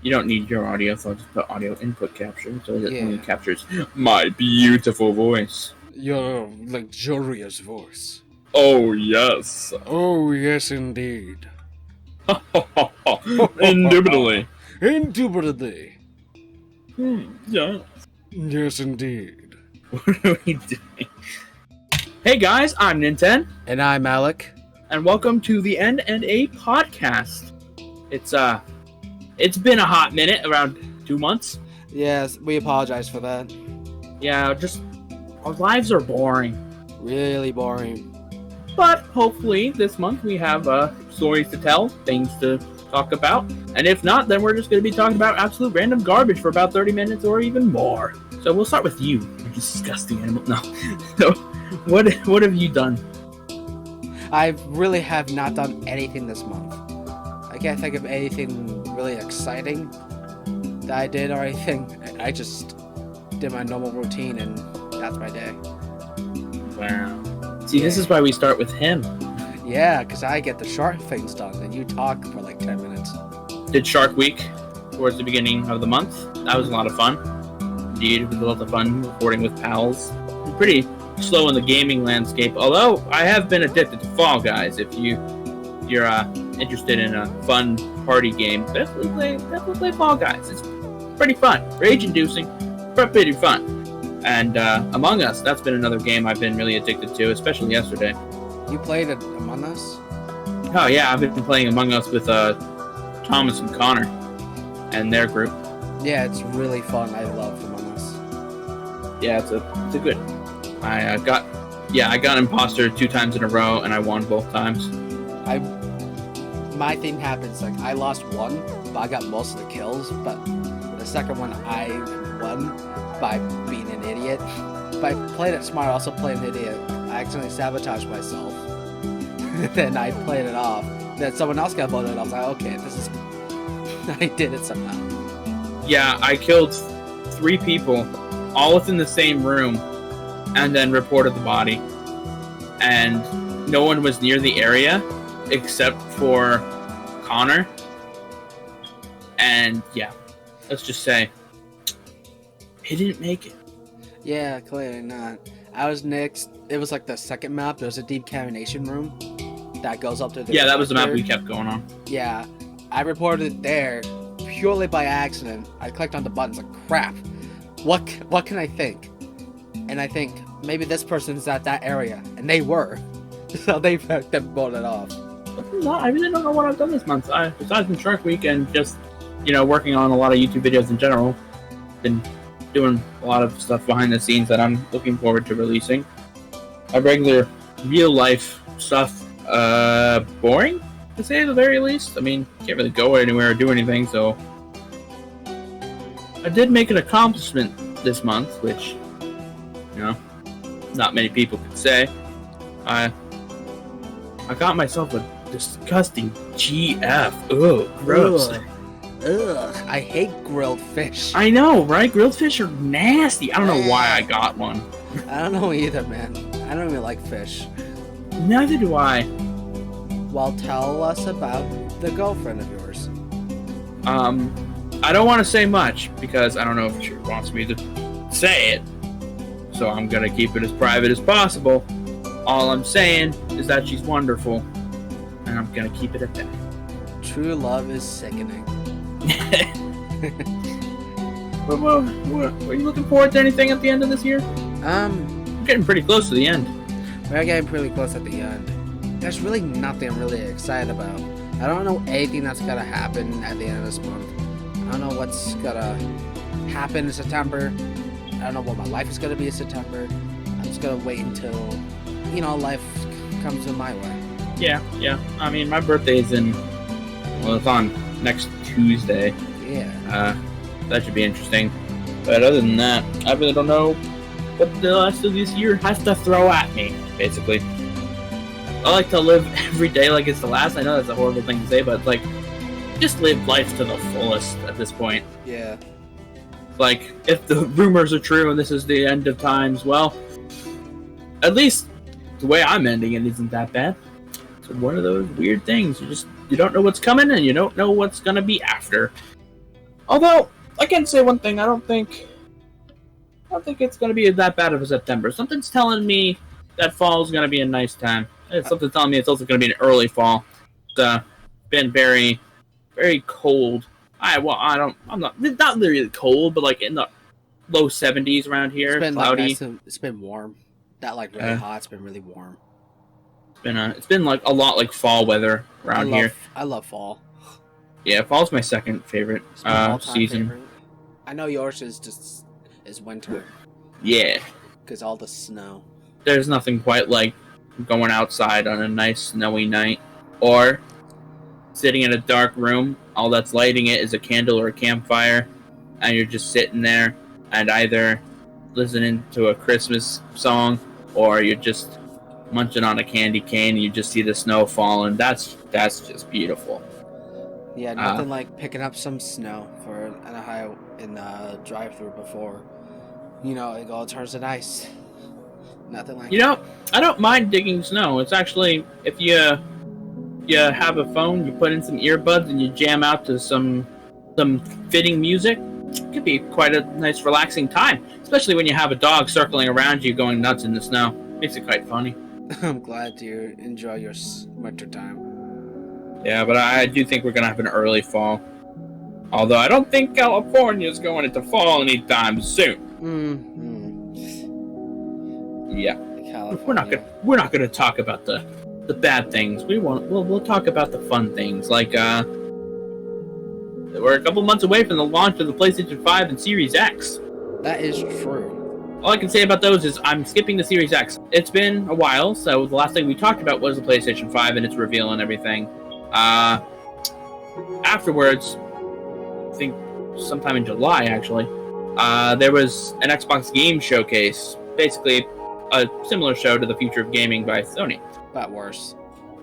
You don't need your audio, so I'll just put audio input capture so that only Yeah. captures my beautiful voice. Your luxurious voice. Oh, yes. Oh, yes, indeed. Indubitably. Indubitably. Yeah. Yes, indeed. What are we doing? Hey guys, I'm Ninten, And I'm Alec. and welcome to the N&A podcast. It's been a hot minute, around 2 months. Yes, we apologize for that. Yeah, just our lives are boring. Really boring. But hopefully this month we have stories to tell, things to talk about. And if not, then we're just going to be talking about absolute random garbage for about 30 minutes or even more. So we'll start with you, you disgusting animal. No. So what have you done? I really have not done anything this month. I can't think of anything really exciting that I did or anything. I just did my normal routine and that's my day. Wow. See, this is why we start with him. Yeah, because I get the short things done and you talk for like 10 minutes. Did Shark Week towards the beginning of the month. That was a lot of fun. Indeed, it was a lot of fun recording with pals. I'm pretty slow in the gaming landscape, although I have been addicted to Fall Guys. If you're interested in a fun party game, definitely play Fall Guys. It's pretty fun, rage-inducing, but pretty fun. And Among Us, that's been another game I've been really addicted to, especially yesterday. You played Among Us? Oh yeah, I've been playing Among Us with Thomas and Connor and their group. Yeah, it's really fun. I love Among Us. Yeah, it's a good. I got imposter 2 times in a row, and I won both times. My thing happens, like, I lost one, but I got most of the kills, but the second one I won by being an idiot. But I played it smart, I also played an idiot. I accidentally sabotaged myself. Then I played it off. Then someone else got voted off. I was like, okay, this is... I did it somehow. Yeah, I killed 3 people, all within the same room, and then reported the body. And no one was near the area except for Connor. And yeah, let's just say he didn't make it. Yeah, clearly not. I was next. It was like the second map. There's a decontamination room that goes up to the... Yeah, that was the map we kept going on. Yeah, I reported it there purely by accident. I clicked on the buttons like, crap, what can I think? And I think maybe this person's at that area, and they were. So they voted off. I really don't know what I've done this month. Besides from Shark Week and just, working on a lot of YouTube videos in general. Been doing a lot of stuff behind the scenes that I'm looking forward to releasing. My regular real life stuff, boring, to say the very least. I mean, can't really go anywhere or do anything, so... I did make an accomplishment this month, which, not many people could say. I got myself a disgusting GF. Ugh, gross. Ugh, I hate grilled fish. I know, right? Grilled fish are nasty. I don't know why I got one. I don't know either, man. I don't even like fish. Neither do I. Well, tell us about the girlfriend of yours. I don't want to say much because I don't know if she wants me to say it. So I'm going to keep it as private as possible. All I'm saying is that she's wonderful. And I'm going to keep it at that. True love is sickening. Were you looking forward to anything at the end of this year? We're getting pretty close to the end. We're getting pretty close at the end. There's really nothing I'm really excited about. I don't know anything that's gonna happen at the end of this month. I don't know what's gonna happen in September. I don't know what my life is gonna be in September. I'm just gonna wait until, life comes in my way. Yeah. I mean, my birthday is it's on next Tuesday. Yeah. That should be interesting. But other than that, I really don't know what the rest of this year has to throw at me, basically. I like to live every day like it's the last. I know that's a horrible thing to say, but just live life to the fullest at this point. Yeah. If the rumors are true and this is the end of times, well, at least the way I'm ending it isn't that bad. It's one of those weird things. You don't know what's coming and you don't know what's gonna be after. Although I can say one thing, I don't think it's going to be that bad of a September. Something's telling me that fall is going to be a nice time. Something's telling me it's also going to be an early fall. It's been very, very cold. I'm not really cold, but like in the low 70s around here. It's been cloudy. Like nice it's been warm. Not like really hot. It's been really warm. It's been like a lot like fall weather around here. I love fall. Yeah, fall's my second favorite season. Favorite. I know yours is winter. Yeah, because all the snow. There's nothing quite like going outside on a nice snowy night, or sitting in a dark room. All that's lighting it is a candle or a campfire, and you're just sitting there and either listening to a Christmas song or you're just munching on a candy cane and you just see the snow falling. That's just beautiful. Yeah, nothing like picking up some snow in the drive-through before, it all turns to ice. Nothing like I don't mind digging snow. It's actually, if you have a phone, you put in some earbuds and you jam out to some fitting music, it could be quite a nice relaxing time, especially when you have a dog circling around you going nuts in the snow. Makes it quite funny. I'm glad you enjoy your winter time. Yeah, but I do think we're going to have an early fall. Although I don't think California is going into fall anytime soon. Yeah. California. We're not going to talk about the bad things. We'll talk about the fun things. Like we're a couple months away from the launch of the PlayStation 5 and Series X. That is true. All I can say about those is I'm skipping the Series X. It's been a while, so the last thing we talked about was the PlayStation 5 and its reveal and everything. Afterwards, I think sometime in July, actually, there was an Xbox Game Showcase, basically a similar show to the Future of Gaming by Sony. But worse.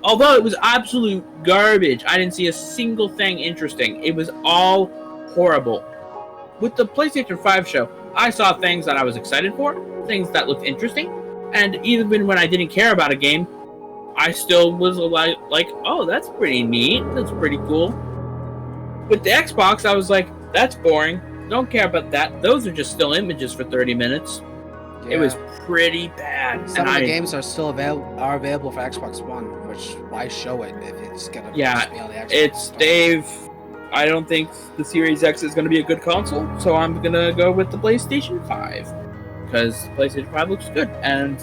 Although it was absolute garbage, I didn't see a single thing interesting. It was all horrible. With the PlayStation 5 show, I saw things that I was excited for, things that looked interesting, and even when I didn't care about a game, I still was like, oh, that's pretty neat, that's pretty cool. With the Xbox, I was like, that's boring, don't care about that, those are just still images for 30 minutes. Yeah. It was pretty bad. Some of the games are still available for Xbox One, which why show it if it's gonna be on the Xbox? I don't think the Series X is going to be a good console, so I'm going to go with the PlayStation 5, because the PlayStation 5 looks good. And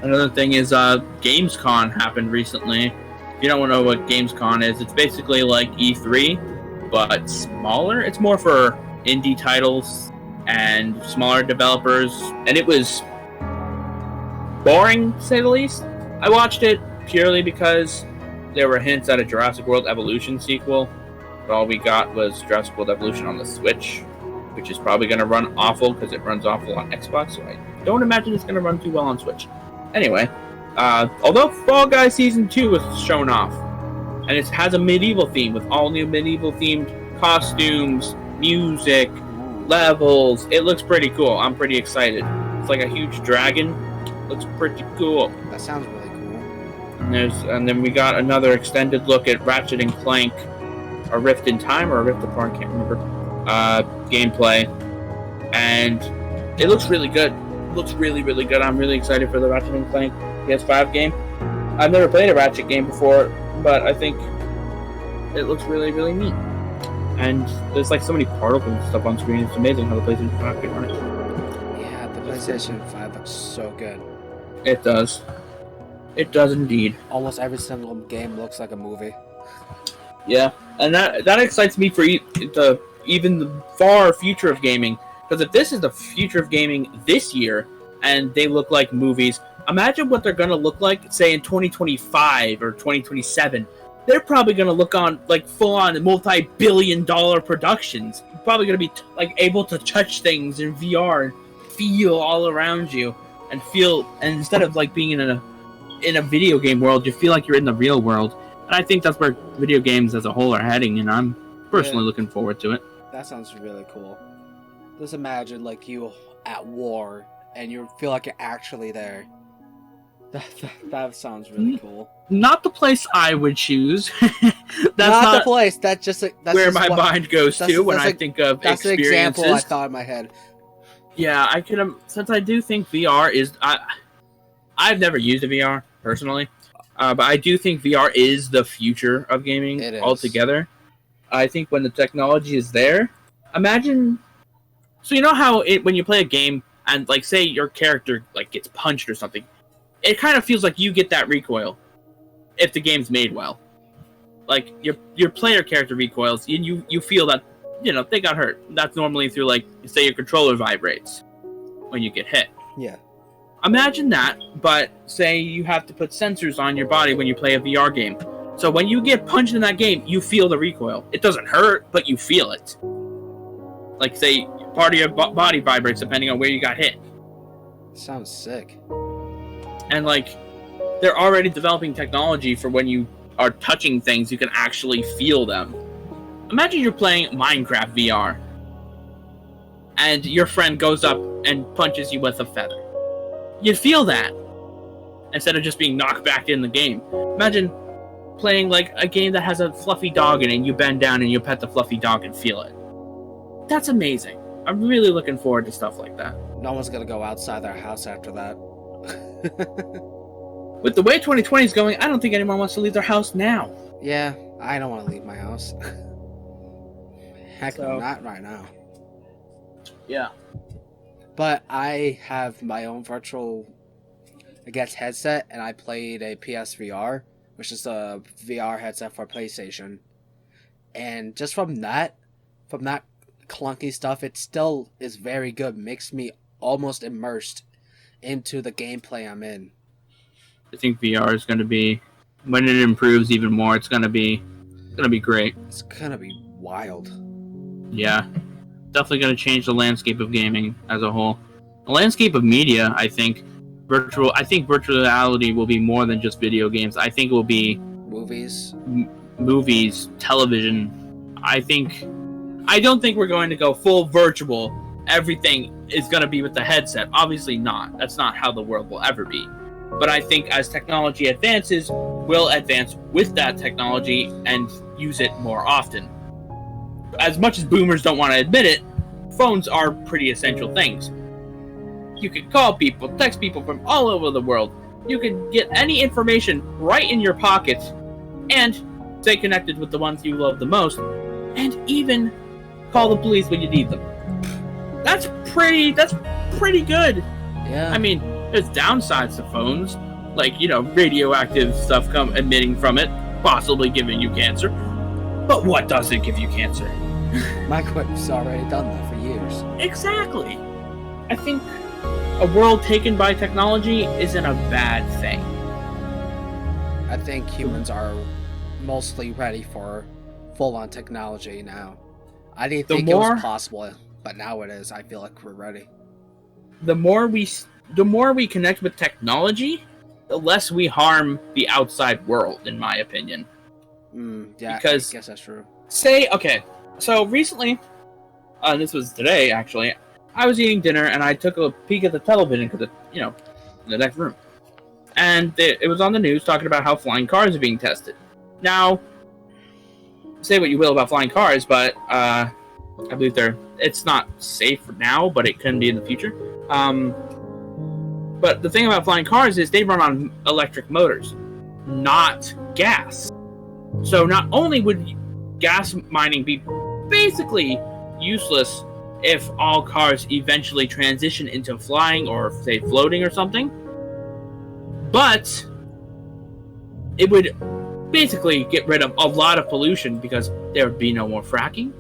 another thing is Gamescom happened recently. If you don't know what Gamescom is, it's basically like E3, but smaller. It's more for indie titles and smaller developers, and it was boring, to say the least. I watched it purely because there were hints at a Jurassic World Evolution sequel, but all we got was Jurassic World Evolution on the Switch, which is probably going to run awful because it runs awful on Xbox, so I don't imagine it's going to run too well on Switch. Anyway, although Fall Guys Season 2 was shown off, and it has a medieval theme with all new medieval-themed costumes, music, levels, it looks pretty cool. I'm pretty excited. It's like a huge dragon. Looks pretty cool. That sounds really cool. And then we got another extended look at Ratchet and Clank, a Rift in Time or a Rift Apart, I can't remember, gameplay, and it looks really good. It looks really, really good. I'm really excited for the Ratchet and Clank PS5 game. I've never played a Ratchet game before, but I think it looks really, really neat. And there's like so many particles and stuff on screen. It's amazing how the PlayStation 5 can run it. Yeah, the PlayStation 5 looks so good. It does. It does indeed. Almost every single game looks like a movie. Yeah, and that excites me for even the far future of gaming. Because if this is the future of gaming this year, and they look like movies, imagine what they're going to look like, say, in 2025 or 2027. They're probably going to look on like full-on multi-billion-dollar productions. You're probably going to be like able to touch things in VR and feel all around you, and instead of like being in a video game world, you feel like you're in the real world. And I think that's where video games as a whole are heading, and I'm personally looking forward to it. That sounds really cool. Just imagine like you at war and you feel like you're actually there. That sounds really cool. Not the place I would choose. That's not the place. That's where my mind goes to when I think of that's experiences. That's the example I thought in my head. Yeah, I could. Since I do think VR is, I've never used a VR personally, but I do think VR is the future of gaming altogether. I think when the technology is there, imagine. So you know how when you play a game and like say your character like gets punched or something, it kind of feels like you get that recoil if the game's made well. Like your player character recoils, and you feel that they got hurt. That's normally through like say your controller vibrates when you get hit. Yeah. Imagine that, but say you have to put sensors on your body when you play a VR game. So when you get punched in that game, you feel the recoil. It doesn't hurt, but you feel it. Like say part of your body vibrates depending on where you got hit. Sounds sick. And like they're already developing technology for when you are touching things, you can actually feel them. Imagine you're playing Minecraft VR and your friend goes up and punches you with a feather. You'd feel that instead of just being knocked back in the game. Imagine playing like a game that has a fluffy dog in it and you bend down and you pet the fluffy dog and feel it. That's amazing. I'm really looking forward to stuff like that. No one's gonna go outside their house after that. With the way 2020 is going, I don't think anyone wants to leave their house now. Yeah, I don't want to leave my house. Heck no, not right now. Yeah. But I have my own virtual, headset, and I played a PSVR, which is a VR headset for PlayStation. And just from that clunky stuff, it still is very good. Makes me almost immersed into the gameplay I'm in. I think VR is going to be, when it improves even more, it's going to be great. It's going to be wild. Yeah. Definitely going to change the landscape of gaming as a whole. The landscape of media, I think virtual reality will be more than just video games. I think it will be movies, television. I don't think we're going to go full virtual. Everything is going to be with the headset. Obviously not. That's not how the world will ever be. But I think as technology advances, we'll advance with that technology and use it more often. As much as boomers don't want to admit it, phones are pretty essential things. You can call people, text people from all over the world. You can get any information right in your pocket and stay connected with the ones you love the most, and even call the police when you need them. That's pretty good. Yeah. I mean, there's downsides to phones, like, radioactive stuff emitting from it, possibly giving you cancer. But what doesn't give you cancer? My equipment's already done that for years. Exactly. I think a world taken by technology isn't a bad thing. I think humans are mostly ready for full-on technology now. I didn't think it was possible, but now it is. I feel like we're ready. The more we connect with technology, the less we harm the outside world, in my opinion. Yeah, because I guess that's true. So recently, this was today actually, I was eating dinner and I took a peek at the television because in the next room. And it was on the news talking about how flying cars are being tested. Now, say what you will about flying cars, but I believe it's not safe for now, but it can be in the future. But the thing about flying cars is they run on electric motors, not gas. So not only would gas mining be basically useless if all cars eventually transition into flying or, say, floating or something, but it would basically get rid of a lot of pollution because there would be no more fracking.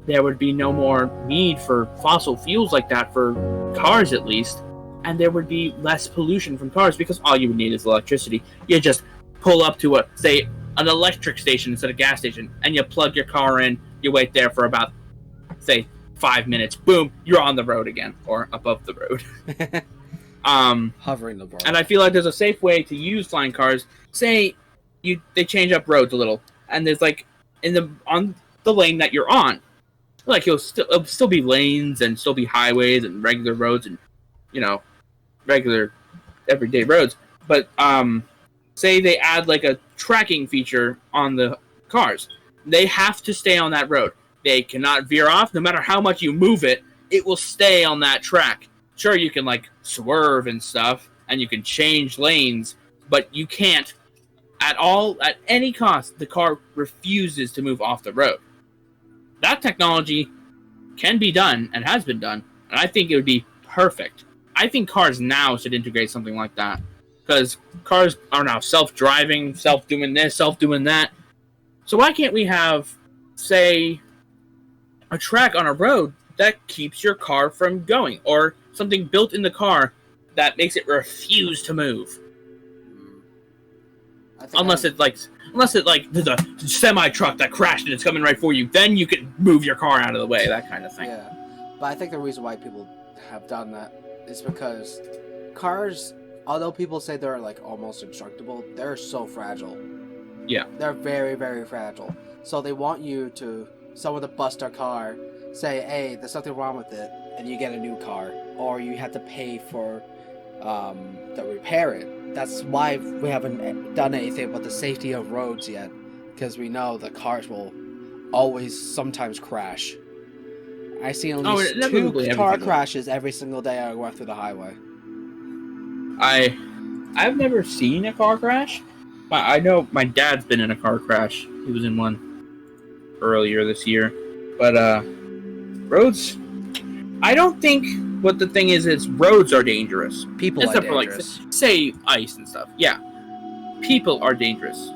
There would be no more need for fossil fuels like that for cars, at least. And there would be less pollution from cars because all you would need is electricity. You just pull up to an electric station instead of gas station, and you plug your car in, you wait there for about, say, 5 minutes. Boom, you're on the road again, or above the road. Hovering the bar. And I feel like there's a safe way to use flying cars. Say they change up roads a little, and there's like on the lane that you're on, like it'll still be lanes and still be highways and regular roads and regular everyday roads. But say they add like a tracking feature on the cars, they have to stay on that road. They cannot veer off. No matter how much you move it, it will stay on that track. Sure, you can like swerve and stuff, and you can change lanes, but you can't at all, at any cost. The car refuses to move off the road. That technology can be done and has been done, and I think it would be perfect. I think cars now should integrate something like that, because cars are now self-driving, self-doing this, self-doing that. So why can't we have, say, a track on a road that keeps your car from going, or something built in the car that makes it refuse to move? Unless it's like there's a semi truck that crashed and it's coming right for you, then you can move your car out of the way, that kind of thing. Yeah, but I think the reason why people have done that is because cars, although people say they're like almost indestructible, they're so fragile. Yeah, they're very, very fragile. So they want you to, someone to bust their car, say, hey, there's something wrong with it, and you get a new car, or you have to pay for to repair it. That's why we haven't done anything about the safety of roads yet, because we know the cars will always sometimes crash. I see at least 2 car crashes every single day I walk through the highway. I've never seen a car crash. I know my dad's been in a car crash. He was in one earlier this year. But roads, I don't think what the thing is roads are dangerous. People except are dangerous. For like, say, ice and stuff. Yeah. People are dangerous.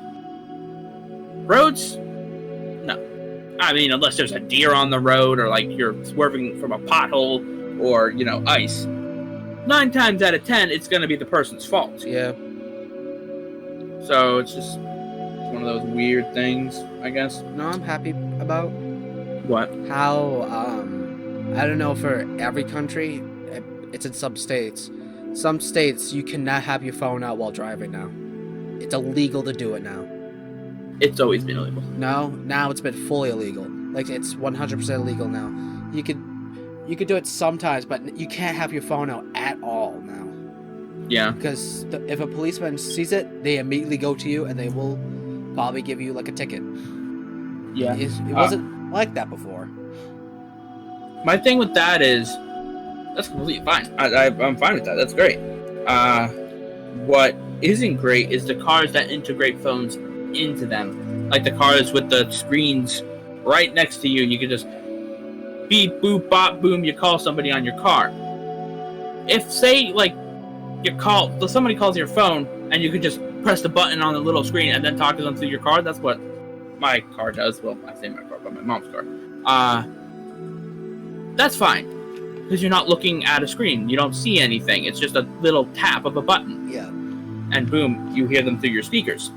Roads? No. I mean, unless there's a deer on the road, or like you're swerving from a pothole, or, you know, ice. 9 times out of 10, it's going to be the person's fault. Yeah. So it's just one of those weird things, I guess. No, I'm happy about what? How, I don't know, for every country, it's in some states. Some states, you cannot have your phone out while driving now. It's illegal to do it now. It's always been illegal. No, now it's been fully illegal. Like, it's 100% illegal now. You could do it sometimes, but you can't have your phone out at all now. Yeah. Because if a policeman sees it, they immediately go to you, and they will probably give you, like, a ticket. Yeah. It wasn't like that before. My thing with that is, that's completely fine. I'm fine with that. That's great. What isn't great is the cars that integrate phones into them. Like the cars with the screens right next to you. You can just beep, boop, bop, boom, you call somebody on your car. If, say, like, somebody calls your phone, and you can just press the button on the little screen and then talk to them through your car, that's what my car does. Well, I say my car, but my mom's car. That's fine. Because you're not looking at a screen. You don't see anything. It's just a little tap of a button. Yeah. And boom, you hear them through your speakers.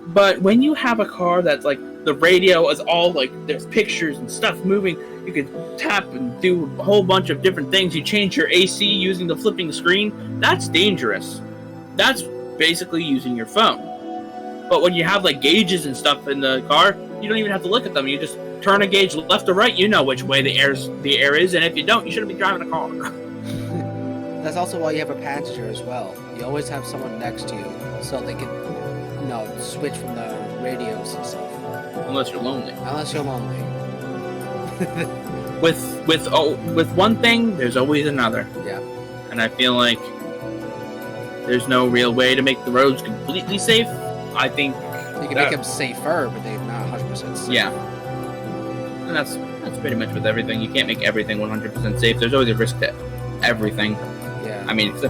But when you have a car that's like, the radio is all like, there's pictures and stuff moving, you can tap and do a whole bunch of different things. You change your AC using the flipping screen. That's dangerous. That's basically using your phone. But when you have like gauges and stuff in the car, you don't even have to look at them. You just turn a gauge left or right. You know which way the air is, and if you don't, you shouldn't be driving a car. That's also why you have a passenger as well. You always have someone next to you, so they can, switch from the radios and stuff. Unless you're lonely. Unless you're lonely. with one thing, there's always another. Yeah. And I feel like there's no real way to make the roads completely safe. I think you can make them safer, but they're not 100% safe. Yeah. And that's pretty much with everything. You can't make everything 100% safe. There's always a risk to everything. Yeah. I mean, there's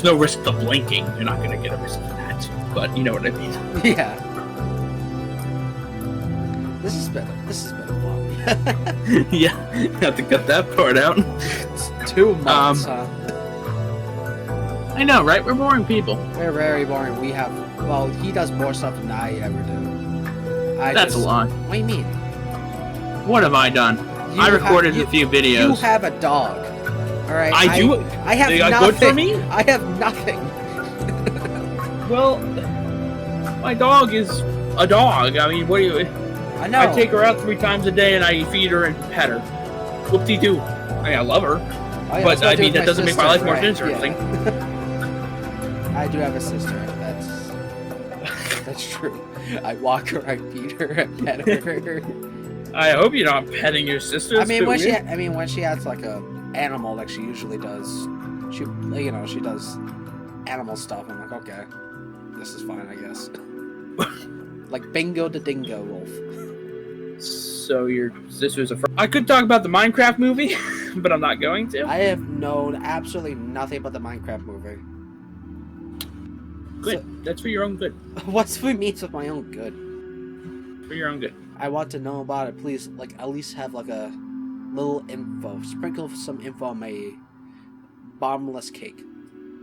no risk to blinking. You're not going to get a risk for that. But you know what I mean. Yeah. This has been fun. Yeah. You have to cut that part out. It's 2 months, huh? I know, right? We're boring people. We're very boring. He does more stuff than I ever do. That's a lie. What do you mean? What have I done? I recorded a few videos. You have a dog. Alright? I do? I have they nothing. Good for me? I have nothing. Well, my dog is a dog. I mean, what do you... I know. I take her out 3 times a day and I feed her and pet her. Whoop-de-doo. I love her. Oh, yeah, but, I mean, that doesn't make my life more right, interesting. Yeah. I do have a sister. That's true. I walk her, I feed her, I pet her. I hope you're not petting your sister. I mean, when she has like a animal, like she usually does, she does animal stuff. I'm like, okay, this is fine, I guess. Like Bingo the Dingo Wolf. So your sister's a friend. I could talk about the Minecraft movie, but I'm not going to. I have known absolutely nothing about the Minecraft movie. Good. So, that's for your own good. What's for me? It's for my own good. For your own good. I want to know about it. Please, like, at least have like a little info. Sprinkle some info on my bombless cake.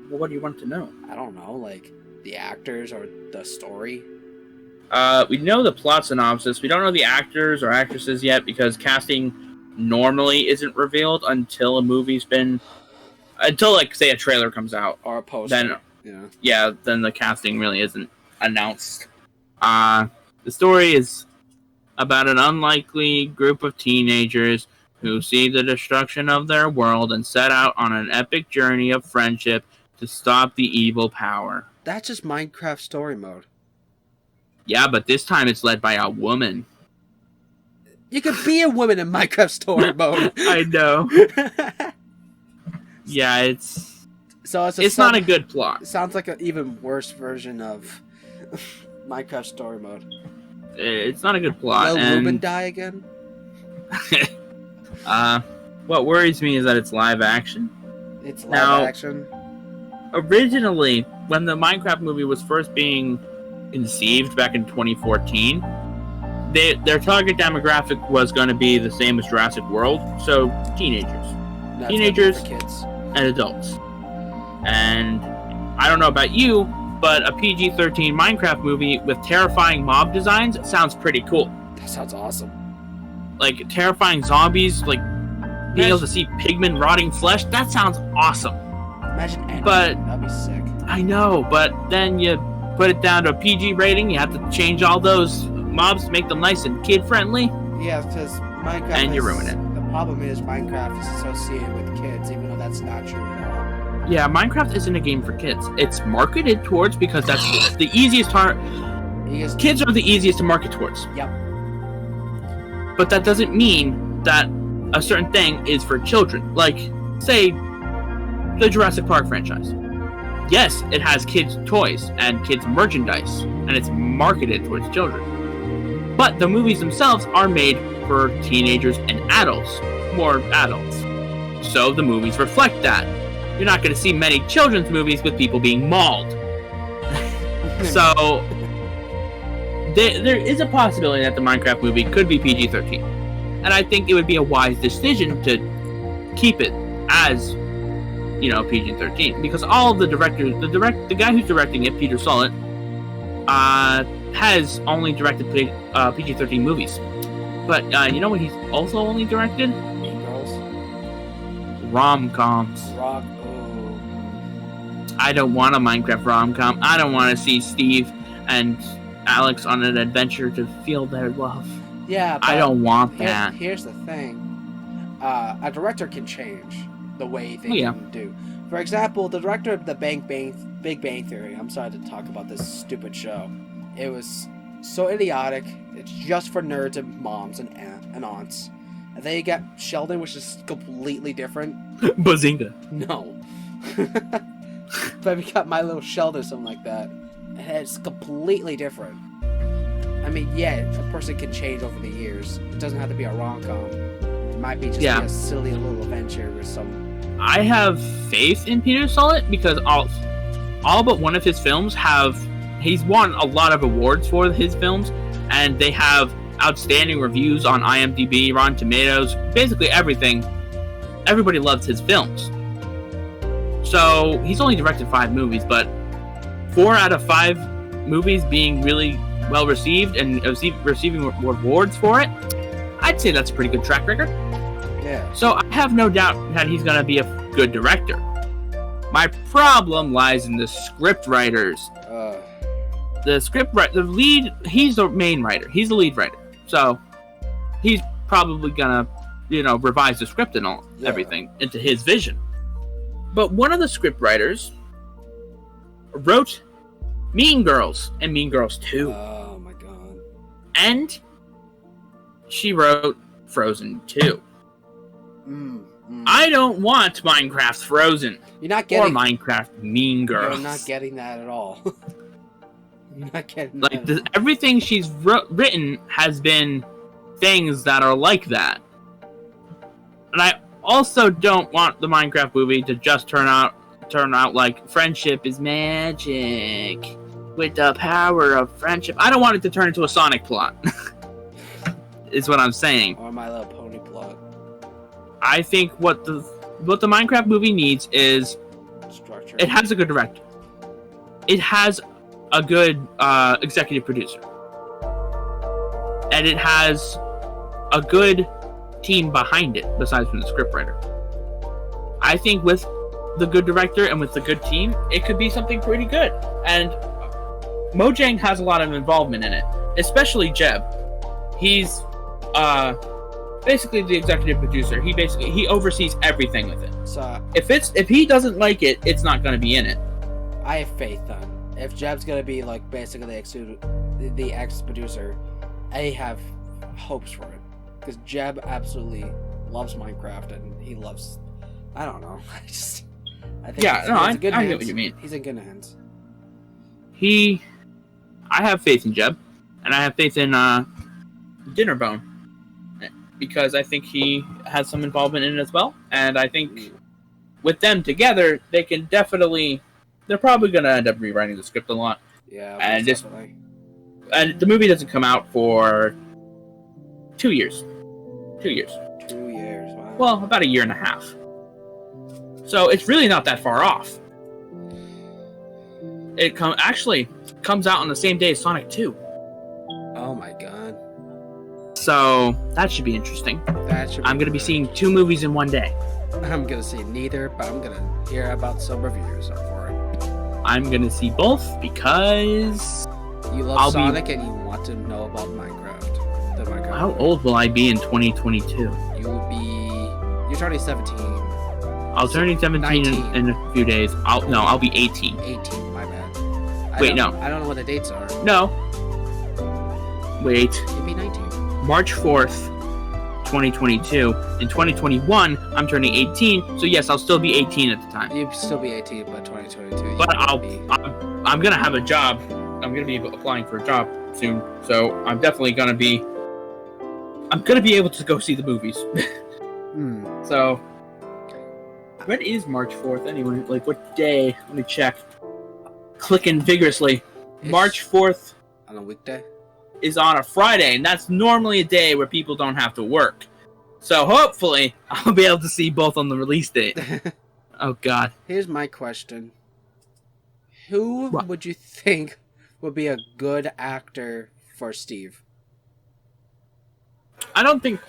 Well, what do you want to know? I don't know, like the actors or the story. We know the plot synopsis. We don't know the actors or actresses yet because casting normally isn't revealed until a movie's been, until like say a trailer comes out or a poster. Then then the casting really isn't announced. The story is about an unlikely group of teenagers who see the destruction of their world and set out on an epic journey of friendship to stop the evil power. That's just Minecraft story mode. Yeah, but this time it's led by a woman. You could be a woman in Minecraft story mode. I know. Yeah, it's it's not a good plot. It sounds like an even worse version of Minecraft story mode. It's not a good plot. Will Ruben die again? What worries me is that it's live action. It's live action? Originally, when the Minecraft movie was first being conceived back in 2014, their target demographic was going to be the same as Jurassic World, so teenagers, kids, and adults. And I don't know about you, but a PG-13 Minecraft movie with terrifying mob designs sounds pretty cool. That sounds awesome. Like terrifying zombies, like being able to see pigmen rotting flesh. That sounds awesome. Imagine animating, that'd be sick. I know, but then you put it down to a PG rating. You have to change all those mobs to make them nice and kid-friendly. Yeah, because Minecraft. And you ruin it. The problem is Minecraft is associated with kids, even though that's not true at all. Yeah, Minecraft isn't a game for kids. It's marketed towards because that's the easiest part. Kids are the easiest to market towards. Yep. But that doesn't mean that a certain thing is for children. Like, say, the Jurassic Park franchise. Yes, it has kids' toys and kids' merchandise, and it's marketed towards children. But the movies themselves are made for teenagers and adults, more adults. So the movies reflect that. You're not going to see many children's movies with people being mauled. So there is a possibility that the Minecraft movie could be PG-13. And I think it would be a wise decision to keep it as, PG-13. Because all of the directors, the guy who's directing it, Peter Sollett, has only directed PG-13 movies. But you know what he's also only directed? Mean Girls. Rom-coms. I don't want a Minecraft rom-com. I don't want to see Steve and Alex on an adventure to feel their love. Yeah, but I don't want that. Here's the thing. A director can change the way they can do. For example, the director of the Big Bang Theory, I'm sorry to talk about this stupid show. It was so idiotic. It's just for nerds and moms and aunts. And then you got Sheldon, which is completely different. Bazinga. No. But we got My Little Sheldon or something like that. And it's completely different. I mean, yeah, a person can change over the years. It doesn't have to be a rom-com. It might be just be a silly little adventure with some... I have faith in Peter Sollett because all but one of his films he's won a lot of awards for his films, and they have outstanding reviews on IMDb, Rotten Tomatoes, basically everything. Everybody loves his films. So he's only directed 5 movies, but 4 out of 5 movies being really well received and receiving rewards for it, I'd say that's a pretty good track record. Yeah. So I have no doubt that he's going to be a good director. My problem lies in the script writers. The lead, he's the main writer. He's the lead writer. So he's probably going to, revise the script and everything into his vision. But one of the script writers, wrote Mean Girls and Mean Girls 2. Oh my god. And she wrote Frozen 2. I don't want Minecraft Frozen. You're not getting... Or Minecraft Mean Girls. You're not getting that at all. You're not getting like that. Everything she's written has been things that are like that. And I also don't want the Minecraft movie to just turn out like friendship is magic with the power of friendship. I don't want it to turn into a Sonic plot. Is what I'm saying. Or My Little Pony plot. I think what the Minecraft movie needs is structure. It has a good director. It has a good executive producer. And it has a good team behind it, besides from the scriptwriter. I think with the good director and with the good team, it could be something pretty good. And Mojang has a lot of involvement in it, especially Jeb. He's basically the executive producer. He oversees everything with it. So if he doesn't like it, it's not going to be in it. I have faith then. If Jeb's going to be like basically the ex-producer, I have hopes for it. Because Jeb absolutely loves Minecraft and he loves... I don't know. I think I get what you mean. He's in good hands. I have faith in Jeb. And I have faith in Dinnerbone. Because I think he has some involvement in it as well. And I think with them together, they can definitely... They're probably going to end up rewriting the script a lot. Yeah, definitely. And the movie doesn't come out for 2 years. 2 years. 2 years, wow. Well, about a year and a half. So it's really not that far off. It actually comes out on the same day as Sonic 2. Oh my god. So that should be interesting. I'm going to be seeing 2 movies in one day. I'm going to see neither, but I'm going to hear about some reviews for it. I'm going to see both because... You love Sonic and you want to know about Minecraft. The Minecraft How old will I be in 2022? You will be... You're turning 17. I'll turn 17 in a few days. I'll be 18. 18, my bad. No. I don't know what the dates are. No. Wait. You'll be 19. March 4th, 2022. In 2021, I'm turning 18. So yes, I'll still be 18 at the time. You'll still be 18 by 2022. But I'm going to have a job. I'm going to be applying for a job soon. So I'm definitely going to be... I'm going to be able to go see the movies. So... When is March 4th anyway? Like, what day? Let me check. Clicking vigorously. March 4th... On a weekday? Is on a Friday, and that's normally a day where people don't have to work. So hopefully, I'll be able to see both on the release date. Oh, God. Here's my question. Who would you think would be a good actor for Steve? I don't think...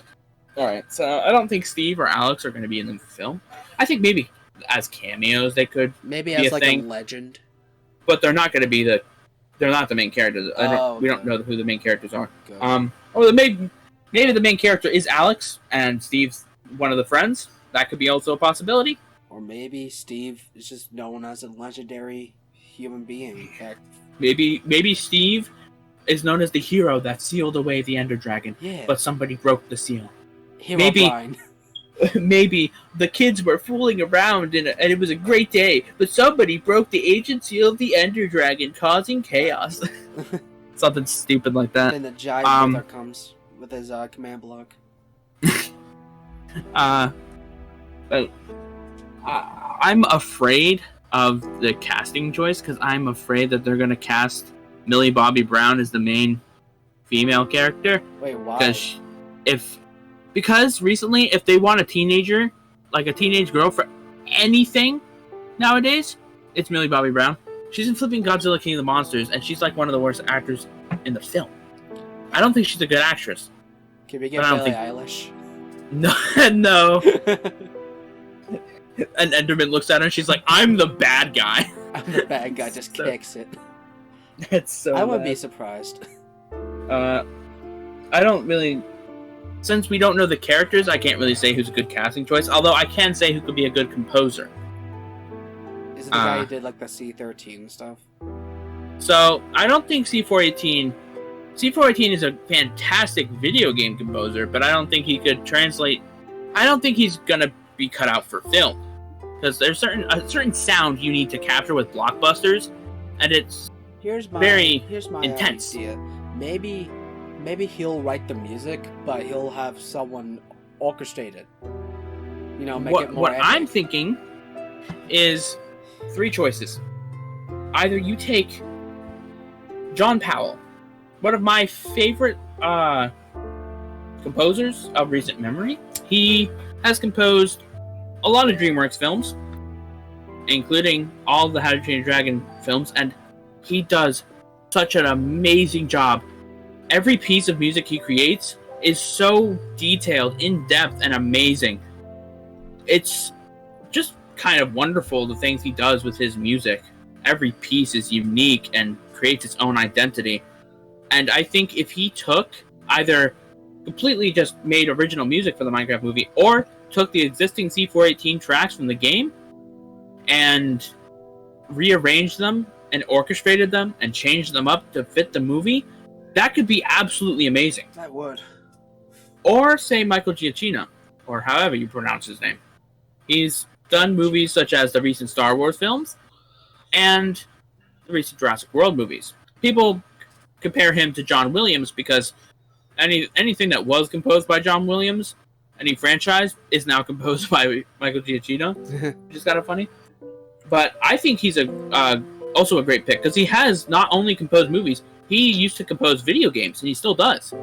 Alright, so I don't think Steve or Alex are going to be in the film. I think maybe as cameos they could maybe as like a legend. But they're not going to be the... They're not the main characters. We don't know who the main characters are. Good. Or maybe the main character is Alex, and Steve's one of the friends. That could be also a possibility. Or maybe Steve is just known as a legendary human being. Maybe Steve is known as the hero that sealed away the Ender Dragon, but somebody broke the seal. Maybe the kids were fooling around and it was a great day, but somebody broke the ancient seal of the Ender Dragon, causing chaos. Something stupid like that. Then the giant Wither comes with his command block. But I'm afraid of the casting choice because I'm afraid that they're going to cast Millie Bobby Brown as the main female character. Wait, why? Because recently, if they want a teenager, like a teenage girl for anything nowadays, it's Millie Bobby Brown. She's in flipping Godzilla King of the Monsters, and she's like one of the worst actors in the film. I don't think she's a good actress. Can we get Billie Eilish? No, no. And Enderman looks at her and she's like, I'm the bad guy. I'm the bad guy, just kicks it. That's so I wouldn't be surprised. I don't really... Since we don't know the characters, I can't really say who's a good casting choice. Although I can say who could be a good composer. Is it the guy who did like the C13 stuff? So I don't think C418 is a fantastic video game composer, but I don't think he could translate. I don't think he's gonna be cut out for film, because there's a certain sound you need to capture with blockbusters, and it's very intense. Idea. Maybe he'll write the music, but he'll have someone orchestrate it. You know, make it more what epic. I'm thinking is 3 choices. Either you take John Powell, one of my favorite composers of recent memory. He has composed a lot of DreamWorks films, including all the How to Train Your Dragon films, and he does such an amazing job. Every piece of music he creates is so detailed, in-depth, and amazing. It's just kind of wonderful, the things he does with his music. Every piece is unique and creates its own identity. And I think if he took either completely just made original music for the Minecraft movie, or took the existing C418 tracks from the game and rearranged them and orchestrated them and changed them up to fit the movie, that could be absolutely amazing. That would. Or say Michael Giacchino, or however you pronounce his name. He's done movies such as the recent Star Wars films and the recent Jurassic World movies. People compare him to John Williams because anything that was composed by John Williams, any franchise, is now composed by Michael Giacchino, which is kind of funny. But I think he's also a great pick, because he has not only composed movies, he used to compose video games, and he still does.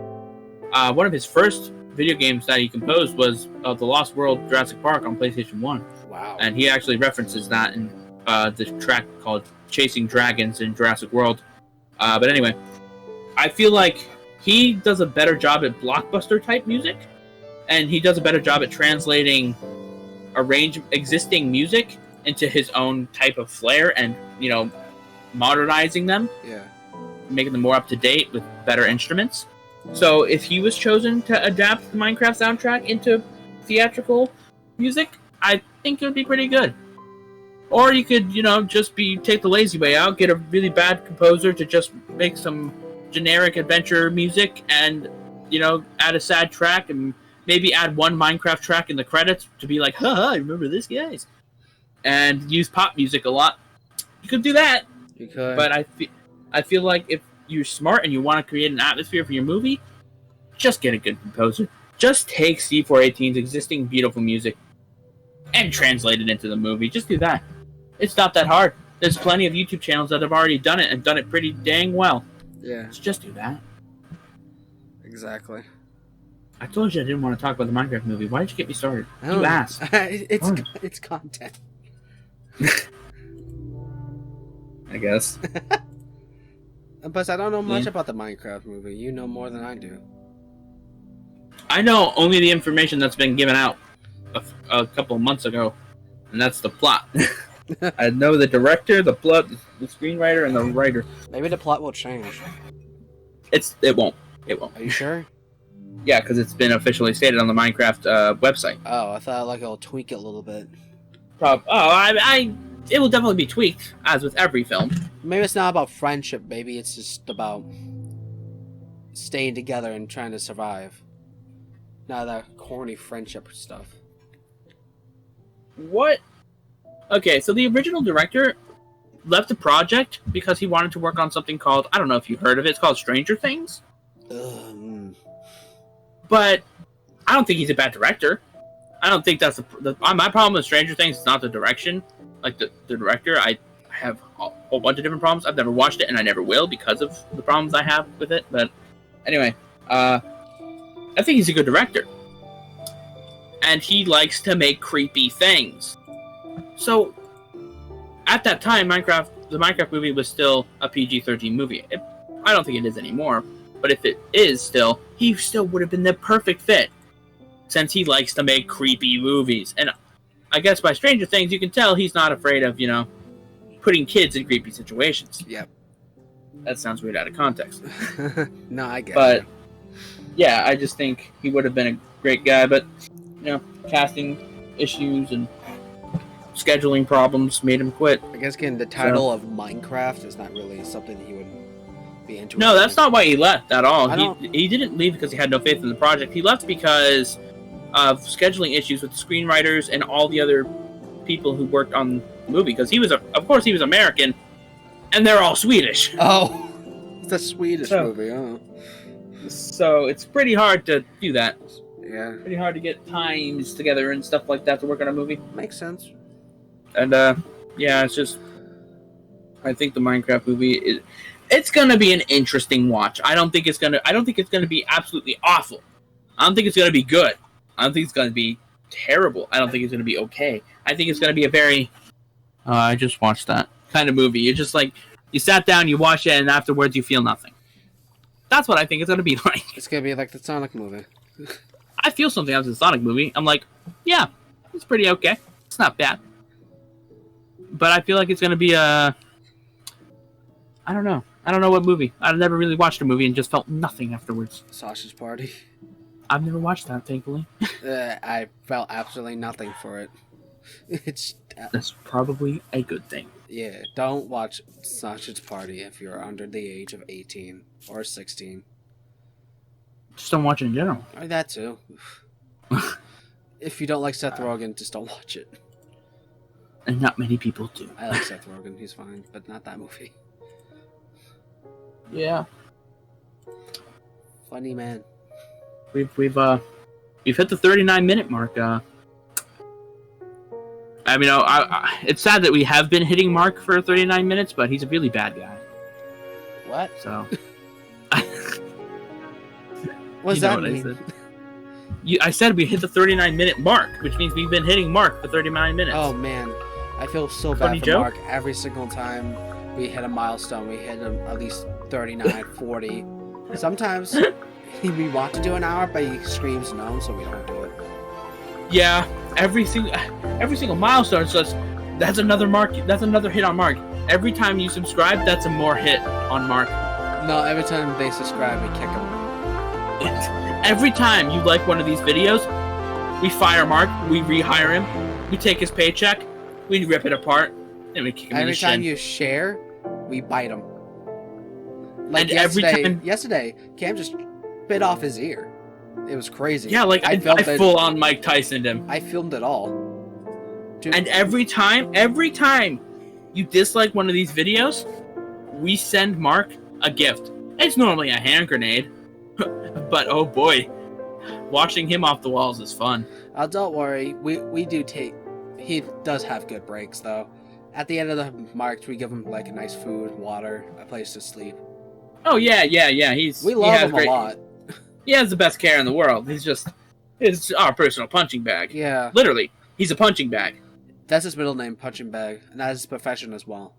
One of his first video games that he composed was The Lost World Jurassic Park on PlayStation 1. Wow. And he actually references that in the track called Chasing Dragons in Jurassic World. But anyway, I feel like he does a better job at blockbuster-type music, and he does a better job at translating existing music into his own type of flair and, you know, modernizing them. Yeah. Making them more up-to-date with better instruments. So if he was chosen to adapt the Minecraft soundtrack into theatrical music, I think it would be pretty good. Or you could, you know, just take the lazy way out, get a really bad composer to just make some generic adventure music and, you know, add a sad track and maybe add one Minecraft track in the credits to be like, haha, I remember this, guys. And use pop music a lot. You could do that. You could. But I feel like if you're smart and you want to create an atmosphere for your movie, just get a good composer. Just take C418's existing beautiful music and translate it into the movie. Just do that. It's not that hard. There's plenty of YouTube channels that have already done it and done it pretty dang well. Yeah. Just do that. Exactly. I told you I didn't want to talk about the Minecraft movie. Why did you get me started? You asked. It's content. I guess. But I don't know much about the Minecraft movie. You know more than I do. I know only the information that's been given out a couple of months ago, and that's the plot. I know the director, the plot, the screenwriter, and the writer. Maybe the plot will change. It won't. It won't. Are you sure? Yeah, because it's been officially stated on the Minecraft website. Oh, I thought like it'll tweak it a little bit. It will definitely be tweaked, as with every film. Maybe it's not about friendship. Maybe it's just about staying together and trying to survive. Not that corny friendship stuff. What? Okay, so the original director left the project because he wanted to work on something called, I don't know if you heard of it, it's called Stranger Things. But I don't think he's a bad director. I don't think that's my problem with Stranger Things is not the direction. Like the director, I have a whole bunch of different problems. I've never watched it and I never will because of the problems I have with it. But anyway, I think he's a good director. And he likes to make creepy things. So, at that time, the Minecraft movie was still a PG-13 movie. I don't think it is anymore. But if it is still, he still would have been the perfect fit. Since he likes to make creepy movies. And I guess by Stranger Things, you can tell he's not afraid of, you know, putting kids in creepy situations. Yep. That sounds weird out of context. No, I get it. But, yeah, I just think he would have been a great guy. But, you know, casting issues and scheduling problems made him quit. I guess getting the title of Minecraft is not really something he would be into. No, that's not why he left at all. I He didn't leave because he had no faith in the project. He left because of scheduling issues with the screenwriters and all the other people who worked on the movie. Because of course, he was American, and they're all Swedish. Oh, it's a Swedish movie. Oh, so it's pretty hard to do that. Yeah, Pretty hard to get times together and stuff like that to work on a movie. makes sense. And yeah, it's just, I think the Minecraft movie it's gonna be an interesting watch. I don't think it's gonna be absolutely awful. I don't think it's gonna be good. I don't think it's gonna be terrible. I don't think it's gonna be okay. I think it's gonna be a very I just watched that kind of movie. You're just like, you sat down, you watch it, and afterwards you feel nothing. That's what I think it's gonna be like. It's gonna be like the Sonic movie. I feel something after the Sonic movie. I'm like, yeah, it's pretty okay. It's not bad. But I feel like it's gonna be I don't know. I don't know what movie. I've never really watched a movie and just felt nothing afterwards. Sausage Party. I've never watched that, thankfully. I felt absolutely nothing for it. It's That's probably a good thing. yeah. Don't watch Sausage Party if you're under the age of 18 or 16. Just don't watch it in general. Or that too. If you don't like Seth Rogen, just don't watch it. And not many people do. I like Seth Rogen. He's fine, but not that movie. Yeah. Funny man. We've hit the 39-minute mark. I mean, it's sad that we have been hitting Mark for 39 minutes, but he's a really bad guy. What? So. What does that mean? I said we hit the 39-minute mark, which means we've been hitting Mark for 39 minutes. Oh man, I feel so Funny bad for joke? Mark. Every single time we hit a milestone, we hit him at least 39, 40. Sometimes we want to do an hour, but he screams no, so we don't do it. Yeah, every single milestone says that's another mark. That's another hit on Mark. Every time you subscribe, that's a more hit on Mark. No, every time they subscribe, we kick them. Every time you like one of these videos, we fire Mark, we rehire him, we take his paycheck, we rip it apart, and we kick him in Every the time shin. you share, we bite him. And Like every yesterday, Cam just bit off his ear. It was crazy. Yeah, like I full on Mike Tyson'd him. I filmed it all. Dude, And every time you dislike one of these videos, we send Mark a gift. It's normally a hand grenade, but oh boy, watching him off the walls is fun. don't worry. We do take. He does have good breaks though. At the end of the marks, we give him like a nice food, water, a place to sleep. Oh yeah. We love him a lot. He has the best care in the world. It's our personal punching bag. Yeah, Literally, he's a punching bag. that's his middle name, Punching Bag, and that's his profession as well.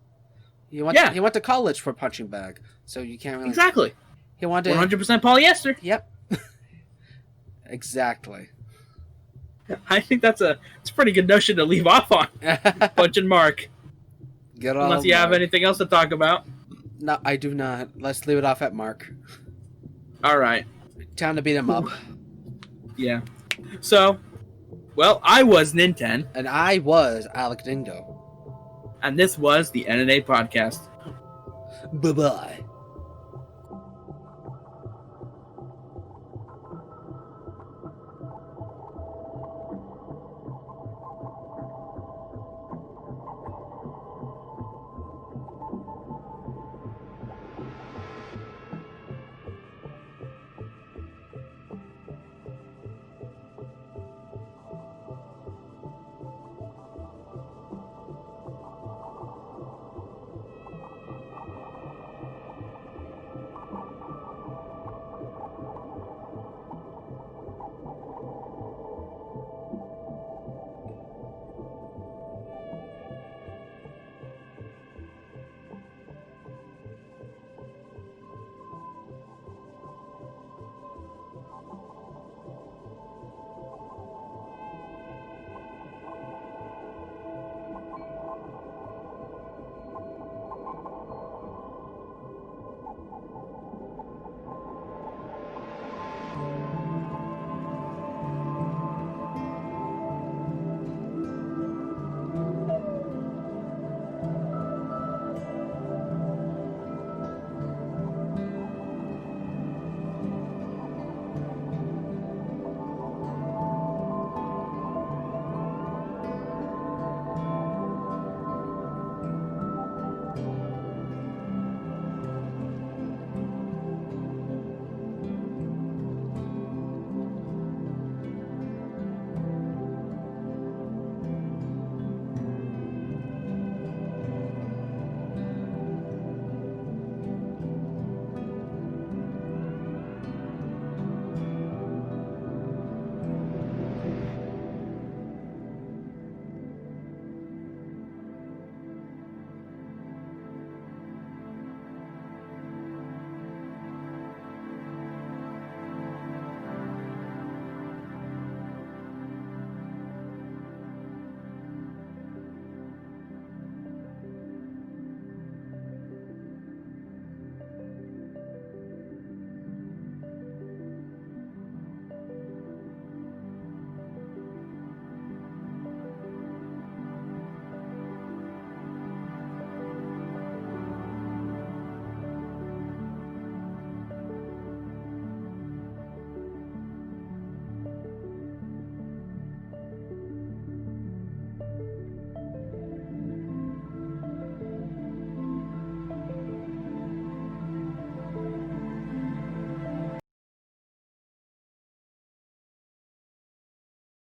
He went to college for Punching Bag, so you can't really. Exactly. He wanted 100% polyester. Yep. Exactly. I think it's a pretty good notion to leave off on. Punching Mark. Get on. Unless you have anything else to talk about. No, I do not. Let's leave it off at Mark. All right. Time to beat him up. Yeah. So, well, I was Ninten. And I was Alec Dingo. And this was the NNA podcast. Bye-bye.